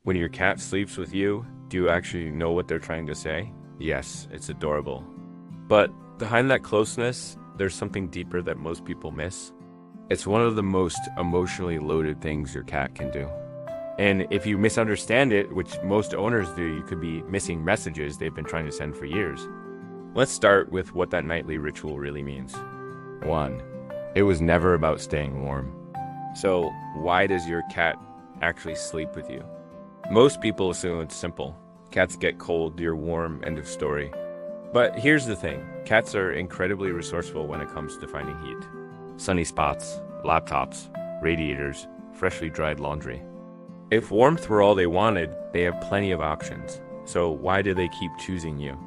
When your cat sleeps with you, do you actually know what they're trying to say? Yes, it's adorable. But behind that closeness, there's something deeper that most people miss. It's one of the most emotionally loaded things your cat can do. And if you misunderstand it, which most owners do, you could be missing messages they've been trying to send for years. Let's start with what that nightly ritual really means. 1. It was never about staying warm. So why does your cat actually sleep with you? Most people assume it's simple. Cats get cold, you're warm, end of story. But here's the thing. Cats are incredibly resourceful when it comes to finding heat. Sunny spots, laptops, radiators, freshly dried laundry. If warmth were all they wanted, they have plenty of options. So why do they keep choosing you?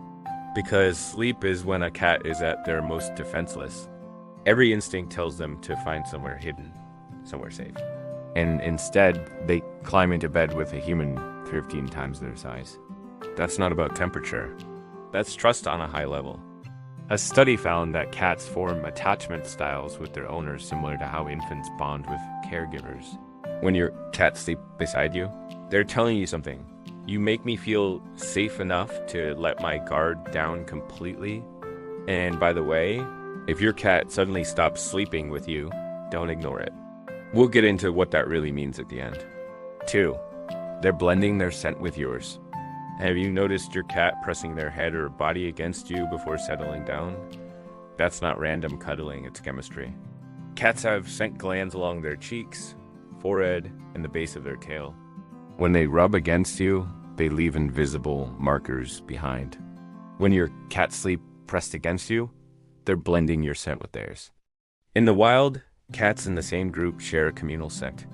Because sleep is when a cat is at their most defenseless. Every instinct tells them to find somewhere hidden, somewhere safe. And instead, they climb into bed with a human 15 times their size. That's not about temperature. That's trust on a high level. A study found that cats form attachment styles with their owners similar to how infants bond with caregivers. When your cat sleeps beside you, they're telling you something. You make me feel safe enough to let my guard down completely. And by the way, if your cat suddenly stops sleeping with you, don't ignore it. We'll get into what that really means at the end. 2. They're blending their scent with yours. Have you noticed your cat pressing their head or body against you before settling down? That's not random cuddling, it's chemistry. Cats have scent glands along their cheeks, forehead, and the base of their tail. When they rub against you, they leave invisible markers behind. When your cat sleep pressed against you, they're blending your scent with theirs. In the wild, cats in the same group share a communal scent.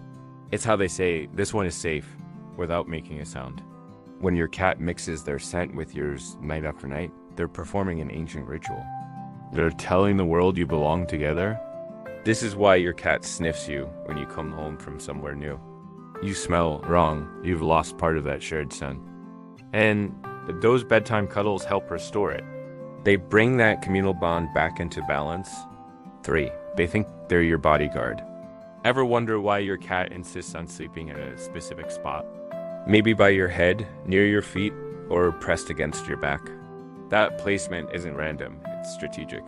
It's how they say, "This one is safe," without making a sound. When your cat mixes their scent with yours night after night, they're performing an ancient ritual. They're telling the world you belong together. This is why your cat sniffs you when you come home from somewhere new. You smell wrong. You've lost part of that shared scent. And those bedtime cuddles help restore it. They bring that communal bond back into balance. 3. They think they're your bodyguard. Ever wonder why your cat insists on sleeping in a specific spot? Maybe by your head, near your feet, or pressed against your back. That placement isn't random, it's strategic.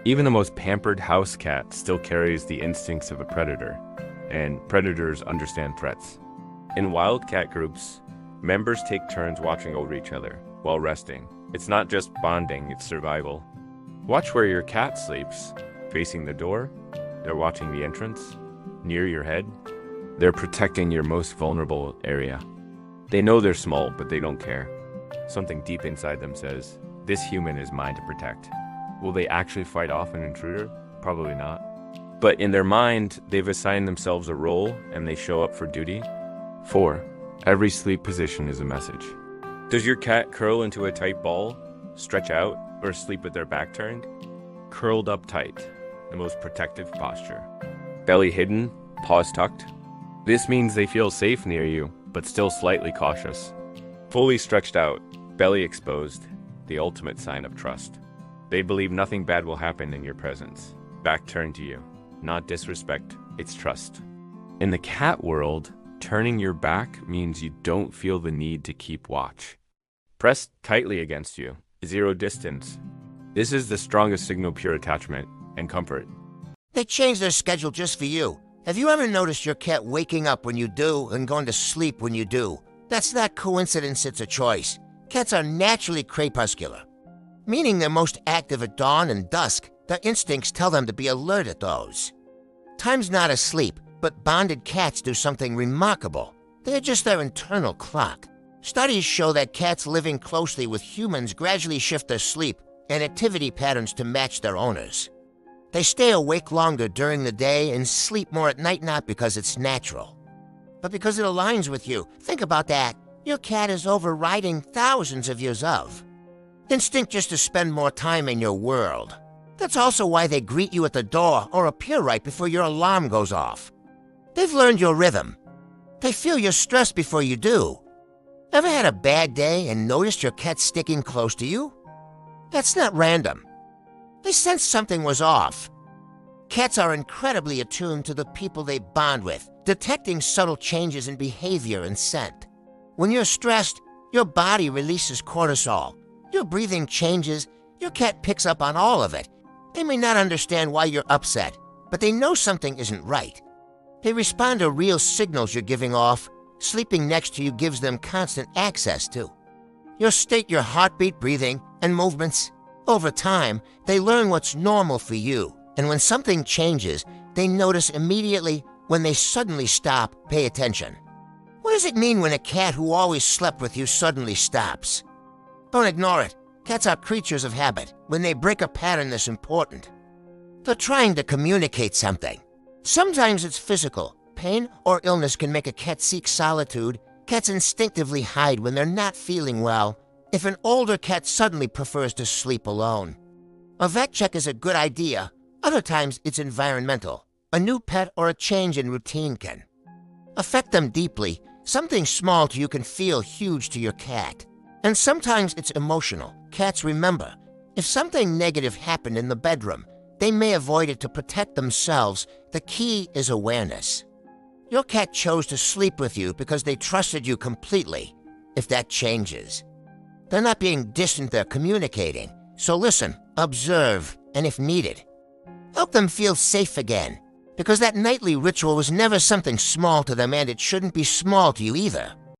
Even the most pampered house cat still carries the instincts of a predator, and predators understand threats. In wildcat groups, members take turns watching over each other while resting. It's not just bonding, it's survival. Watch where your cat sleeps. Facing the door, they're watching the entrance. Near your head, they're protecting your most vulnerable area. They know they're small, but they don't care. Something deep inside them says, "This human is mine to protect." Will they actually fight off an intruder? Probably not. But in their mind, they've assigned themselves a role and they show up for duty. 4. Every sleep position is a message. Does your cat curl into a tight ball, stretch out, or sleep with their back turned? Curled up tight, the most protective posture. Belly hidden, paws tucked. This means they feel safe near you, but still slightly cautious. Fully stretched out, belly exposed, the ultimate sign of trust. They believe nothing bad will happen in your presence. Back turned to you. Not disrespect, it's trust. In the cat world, turning your back means you don't feel the need to keep watch. Pressed tightly against you, 0 distance. This is the strongest signal of pure attachment and comfort. They change their schedule just for you. Have you ever noticed your cat waking up when you do and going to sleep when you do? That's not coincidence, it's a choice. Cats are naturally crepuscular, meaning they're most active at dawn and dusk. Their instincts tell them to be alert at those. Time's not asleep, but bonded cats do something remarkable. They adjust their internal clock. Studies show that cats living closely with humans gradually shift their sleep and activity patterns to match their owners. They stay awake longer during the day and sleep more at night, not because it's natural, but because it aligns with you. Think about that. Your cat is overriding thousands of years of instinct just to spend more time in your world. That's also why they greet you at the door or appear right before your alarm goes off. They've learned your rhythm. They feel your stress before you do. Ever had a bad day and noticed your cat sticking close to you? That's not random. They sensed something was off. Cats are incredibly attuned to the people they bond with, detecting subtle changes in behavior and scent. When you're stressed, your body releases cortisol. Your breathing changes. Your cat picks up on all of it. They may not understand why you're upset, but they know something isn't right. They respond to real signals you're giving off. Sleeping next to you gives them constant access to. You'll state your heartbeat, breathing, and movements. Over time, they learn what's normal for you, and when something changes, they notice immediately. When they suddenly stop, pay attention. What does it mean when a cat who always slept with you suddenly stops? Don't ignore it. Cats are creatures of habit. When they break a pattern this important, they're trying to communicate something. Sometimes it's physical. Pain or illness can make a cat seek solitude. Cats instinctively hide when they're not feeling well. If an older cat suddenly prefers to sleep alone, a vet check is a good idea. Other times it's environmental. A new pet or a change in routine can affect them deeply. Something small to you can feel huge to your cat. And sometimes it's emotional. Cats remember. If something negative happened in the bedroom, they may avoid it to protect themselves. The key is awareness. Your cat chose to sleep with you because they trusted you completely. If that changes, they're not being distant, they're communicating. So listen, observe, and if needed, help them feel safe again. Because that nightly ritual was never something small to them, and it shouldn't be small to you either.